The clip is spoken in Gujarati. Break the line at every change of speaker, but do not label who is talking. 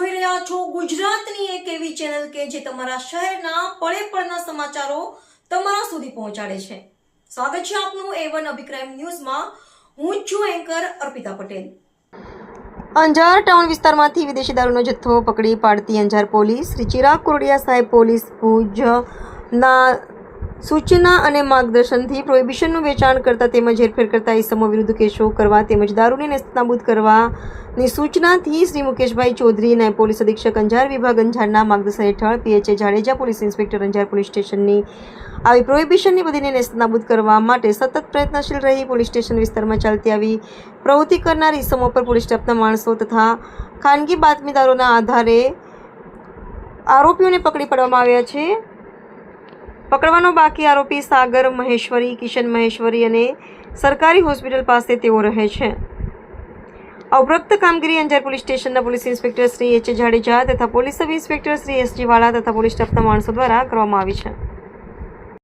જોઈ રહ્યા છો ગુજરાતની એક એવી ચેનલ કે જે તમારા શહેરના પળે પળના સમાચારો તમારા સુધી પહોંચાડે છે। સ્વાગત છે આપનું A1 અભિક્રાઇમ ન્યૂઝમાં। હું છું એન્કર અર્પિતા પટેલ। અંજાર ટાઉન વિસ્તારમાંથી વિદેશી દારૂનો જથ્થો પકડી પાડતી અંજાર પોલીસ। શ્રી ચિરાગ કોરડિયા સાહેબ પોલીસ ભુજના સૂચના અને માર્ગદર્શનથી પ્રોહિબિશનનું વેચાણ કરતા તેમજ હેરફેર કરતા ઇસમો વિરુદ્ધ કેસો કરવા તેમજ દારૂને નેસ્તનાબૂદ કરવાની સૂચનાથી શ્રી મુકેશભાઈ ચૌધરી નાયબ પોલીસ અધિક્ષક અંજાર વિભાગ અંજારના માર્ગદર્શન હેઠળ PHA Jadeja police inspector Anjar police સ્ટેશનની આવી પ્રોહિબિશનની બદલીને નેસ્તનાબૂદ કરવા માટે સતત પ્રયત્નશીલ રહી પોલીસ સ્ટેશન વિસ્તારમાં ચાલતી આવી પ્રવૃત્તિ કરનાર ઇસમો પર પોલીસ સ્ટાફના માણસો તથા ખાનગી બાતમીદારોના આધારે આરોપીઓને પકડી પાડવામાં આવ્યા છે। પકડવાનો બાકી આરોપી સાગર મહેશ્વરી, કિશન મહેશ્વરી અને સરકારી હોસ્પિટલ પાસે તેઓ રહે છે। ઉપરોક્ત કામગીરી અંજાર પોલીસ સ્ટેશનના police inspector Shri H Jadeja તથા police sub inspector Shri SG Vala તથા પોલીસ સ્ટાફના માણસો દ્વારા કરવામાં આવી છે।